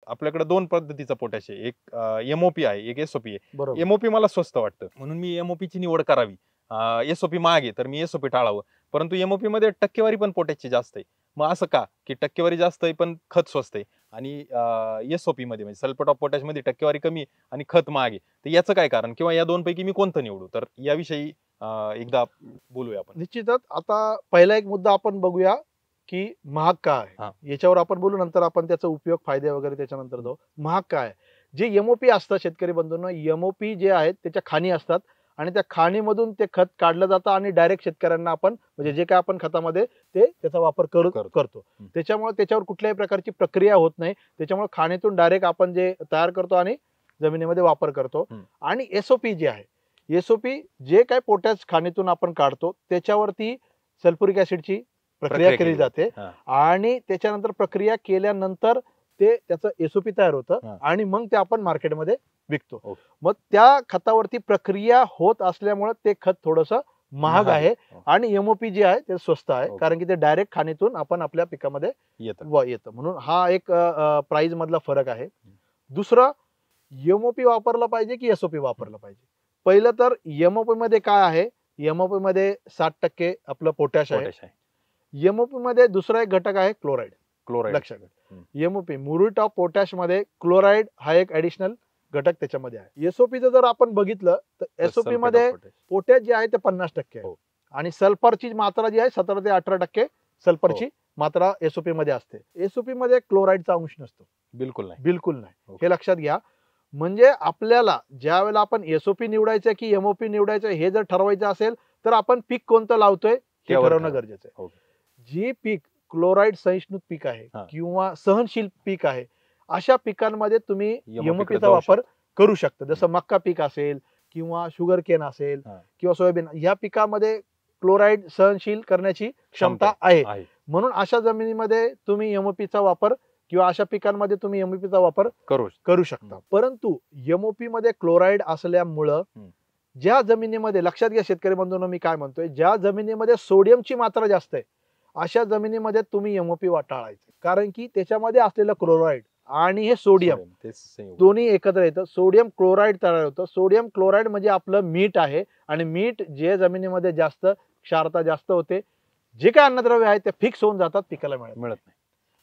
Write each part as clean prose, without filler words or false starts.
आपल्याकडे दोन पद्धतीचा पोटॅश आहे, एक एमओपी आहे, एक एसओपी आहे. बरोबर. एमओपी मला स्वस्त वाटतं म्हणून मी एमओपी ची निवड करावी. एसओपी महाग आहे तर मी एसओपी टाळावं. परंतु एमओपी मध्ये टक्केवारी पण पोटॅशची जास्त आहे. मग असं का की टक्केवारी जास्त आहे पण खत स्वस्त आहे आणि एसओपी मध्ये म्हणजे सल्फेट ऑफ पोटॅश मध्ये टक्केवारी कमी आहे आणि खत महाग आहे. तर याचं काय कारण किंवा या दोन पैकी मी कोणतं निवडू, तर याविषयी एकदा बोलूया आपण. निश्चितच. आता पहिला एक मुद्दा आपण बघूया की महाग का हा. आहे, याच्यावर आपण बोलू. नंतर आपण त्याचा उपयोग, फायदे वगैरे त्याच्यानंतर जाऊ. महाग काय आहे? जे एमओपी असतं शेतकरी बंधूंनो, एमओपी जे आहेत त्याच्या खाणी असतात आणि त्या खाणीमधून ते खत काढलं जातं आणि डायरेक्ट शेतकऱ्यांना आपण म्हणजे जे काय आपण खतामध्ये ते त्याचा वापर करतो. त्याच्यामुळे त्याच्यावर कुठल्याही प्रकारची प्रक्रिया होत नाही. त्याच्यामुळे खाणीतून डायरेक्ट आपण जे तयार करतो आणि जमिनीमध्ये वापर करतो. आणि एसओपी जे आहे, एसओपी जे काय पोटॅश खाणीतून आपण काढतो त्याच्यावरती सल्फ्युरिक ऍसिडची प्रक्रिया केली जाते आणि त्याच्यानंतर प्रक्रिया केल्यानंतर ते त्याचं एसओपी तयार होतं आणि मग ते आपण मार्केटमध्ये विकतो. मग त्या खतावरती प्रक्रिया होत असल्यामुळे ते खत थोडंसं महाग आहे आणि एमओपी जे आहे ते स्वस्त आहे, कारण की ते डायरेक्ट खाणीतून आपण आपल्या पिकामध्ये येतं. म्हणून हा एक प्राइस मधला फरक आहे. दुसरं, एमओपी वापरला पाहिजे की एसओपी वापरला पाहिजे. पहिलं तर एमओपी मध्ये काय आहे, एमओपी मध्ये 60% आपलं पोटॅश आहे. एमओपी मध्ये दुसरा एक घटक आहे क्लोराईड. लक्षात घ्या, एमओपी म्युरेट ऑफ पोटॅश मध्ये क्लोराईड हा एक ऍडिशनल घटक त्याच्यामध्ये आहे. एसओपीचं जर आपण बघितलं तर एसओपी मध्ये पोटॅश जे आहे ते 50% आहे आणि सल्फरची मात्रा जी आहे 17 ते 18% सल्फरची मात्रा एसओपी मध्ये असते. एसओपी मध्ये क्लोराईडचा अंश नसतो, बिलकुल नाही. हे लक्षात घ्या. म्हणजे आपल्याला ज्या वेळेला आपण एसओपी निवडायचं की एमओपी निवडायचं हे जर ठरवायचं असेल तर आपण पीक कोणतं लावतोय हे ठरवणं गरजेचं आहे. जे पीक क्लोराईड सहिष्णू पीक आहे किंवा सहनशील पीक आहे अशा पिकांमध्ये तुम्ही एमओपीचा वापर करू शकता. जसं मक्का पीक असेल किंवा शुगर केन असेल किंवा सोयाबीन, या पिकामध्ये क्लोराईड सहनशील करण्याची क्षमता आहे. म्हणून अशा जमिनीमध्ये तुम्ही एमओपीचा वापर किंवा अशा पिकांमध्ये तुम्ही एमओपीचा वापर करू शकता. परंतु एमओपी मध्ये क्लोराईड असल्यामुळं ज्या जमिनीमध्ये, लक्षात घ्या शेतकरी बंधूंनो मी काय म्हणतोय, ज्या जमिनीमध्ये सोडियमची मात्रा जास्त आहे अशा जमिनीमध्ये तुम्ही एमओपी टाळायचं, कारण की त्याच्यामध्ये असलेलं क्लोराईड आणि हे सोडियम दोन्ही एकत्र येतं. सोडियम क्लोराईड तयार होतं. सोडियम क्लोराईड म्हणजे आपलं मीठ आहे आणि मीठ जे जमिनीमध्ये जास्त, क्षारता जास्त होते, जे काय अन्नद्रव्य आहे ते फिक्स होऊन जातात, पिकाला मिळत नाही.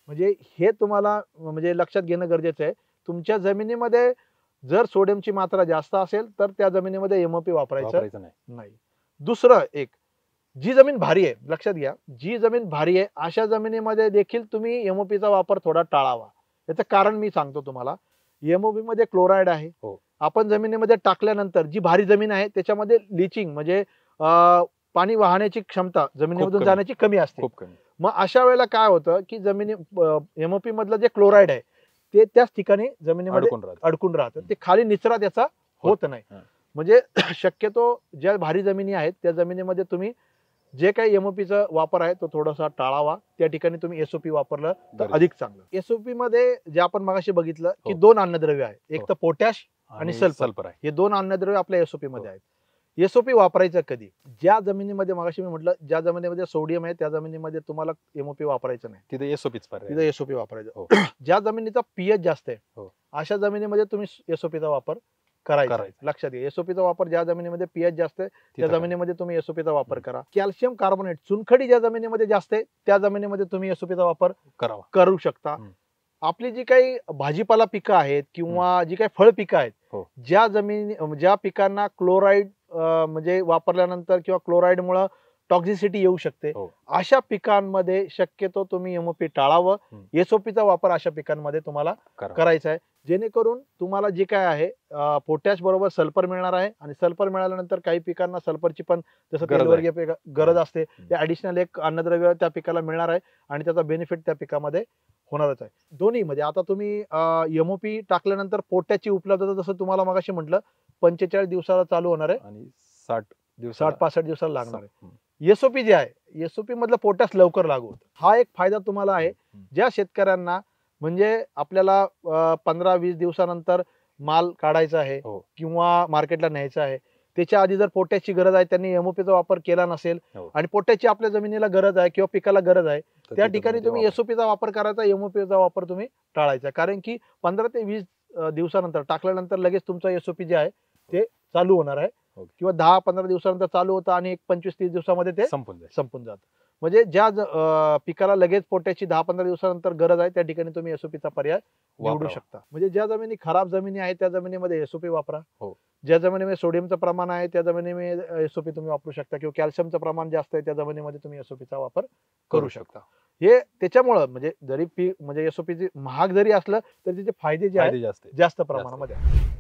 म्हणजे हे तुम्हाला म्हणजे लक्षात घेणं गरजेचं आहे. तुमच्या जमिनीमध्ये जर सोडियमची मात्रा जास्त असेल तर त्या जमिनीमध्ये एमओपी वापरायचं नाही. दुसरं एक, जी जमीन भारी आहे, लक्षात घ्या, जी जमीन भारी आहे अशा जमिनीमध्ये देखील तुम्ही एमओपीचा वापर थोडा टाळावा. याचं कारण मी सांगतो तुम्हाला. एमओपी मध्ये क्लोराईड आहे. आपण जमिनीमध्ये टाकल्यानंतर जी भारी जमीन आहे त्याच्यामध्ये लिचिंग म्हणजे पाणी वाहण्याची क्षमता जमिनीमधून जाण्याची कमी असते. मग अशा वेळेला काय होतं की जमिनी एमओपी मधलं जे क्लोराईड आहे ते त्याच ठिकाणी जमिनीमध्ये अडकून राहतं. ते खाली निचरा त्याचा होत नाही. म्हणजे शक्यतो ज्या भारी जमिनी आहेत त्या जमिनीमध्ये तुम्ही जे काही एमओपीचा वापर आहे तो थोडासा टाळावा. त्या ठिकाणी तुम्ही एसओपी वापरलं तर अधिक चांगलं. एसओपी मध्ये जे आपण मगाशी बघितलं की दोन अन्नद्रव्य आहे, एक तर पोटॅश आणि सल्फर. हे दोन अन्नद्रव्य आपल्या एसओपी मध्ये आहेत. एसओपी वापरायचं कधी, ज्या जमिनीमध्ये मगाशी मी म्हटलं ज्या जमिनीमध्ये सोडियम आहे त्या जमिनीमध्ये तुम्हाला एमओपी वापरायचं नाही, तिथे एसओपी वापरायचं. ज्या जमिनीचा पीएच जास्त आहे अशा जमिनीमध्ये तुम्ही एसओपीचा वापर करायचा. लक्षात घ्या, एसओपीचा वापर ज्या जमिनीमध्ये पीएच जास्त आहे त्या जमिनीमध्ये तुम्ही एसओपीचा वापर करा. कॅल्शियम कार्बोनेट चुनखडी ज्या जमिनीमध्ये जास्त आहे त्या जमिनीमध्ये तुम्ही एसओपीचा वापर करू शकता. आपली जी काही भाजीपाला पिकं आहेत किंवा जी काही फळ पिकं आहेत ज्या पिकांना क्लोराईड म्हणजे वापरल्यानंतर किंवा क्लोराईड मुळे टॉक्झिसिटी येऊ शकते अशा पिकांमध्ये शक्यतो तुम्ही एमओपी टाळावं. एसओपीचा वापर अशा पिकांमध्ये तुम्हाला करायचा आहे, जेणेकरून तुम्हाला जे काय आहे पोटॅश बरोबर सल्फर मिळणार आहे आणि सल्फर मिळाल्यानंतर काही पिकांना सल्फरची पण जसं तेलवर्गीय गरज असते ते ऍडिशनल एक अन्नद्रव्य त्या पिकाला मिळणार आहे आणि त्याचा बेनिफिट त्या पिकामध्ये होणारच आहे. दोन्ही म्हणजे आता तुम्ही एमओपी टाकल्यानंतर पोटॅशची उपलब्धता जसं तुम्हाला मगाशी म्हटलं 45 दिवसाला चालू होणार आहे आणि 60-65 दिवसाला लागणार आहे. एसओपी जे आहे एसओपी मधलं पोटॅश लवकर लागू होतं. हा एक फायदा तुम्हाला आहे. ज्या शेतकऱ्यांना म्हणजे आपल्याला 15-20 दिवसानंतर माल काढायचा आहे किंवा मार्केटला न्यायचा आहे त्याच्या आधी जर पोटॅशची गरज आहे त्यांनी एमओपीचा वापर केला नसेल हो. आणि पोटॅशची आपल्या जमिनीला गरज आहे किंवा पिकाला गरज आहे तर त्या तिथं ठिकाणी ते तुम्ही वापर- एसओपीचा वापर करायचा, एमओपीचा वापर तुम्ही टाळायचा. कारण की 15 ते 20 दिवसानंतर टाकल्यानंतर लगेच तुमचा एसओपी जे आहे ते चालू होणार आहे ओके. किंवा 10-15 दिवसानंतर चालू होतं आणि एक 25-30 दिवसामध्ये ते संपून जाईल. संपून जातं. म्हणजे ज्या पिकाला लगेच पोटॅशची 10-15 दिवसानंतर गरज आहे त्या ठिकाणी तुम्ही एसओपीचा पर्याय निवडू वापरावा. शकता. म्हणजे ज्या जमिनी खराब जमिनी आहेत त्या जमिनीमध्ये एसओपी वापरा. हो. ज्या जमिनीमध्ये सोडियमचं प्रमाण आहे त्या जमिनीमध्ये एसओपी तुम्ही वापरू शकता किंवा कॅल्शियमचं प्रमाण जास्त आहे त्या जमिनीमध्ये तुम्ही एसओपीचा वापर करू शकता. हे त्याच्यामुळं म्हणजे जरी पीक म्हणजे एसओपीची महाग जरी असलं तरी त्याचे फायदे जे आहेत फायदे जास्त आहे. जास्त प्रमाणामध्ये आहेत.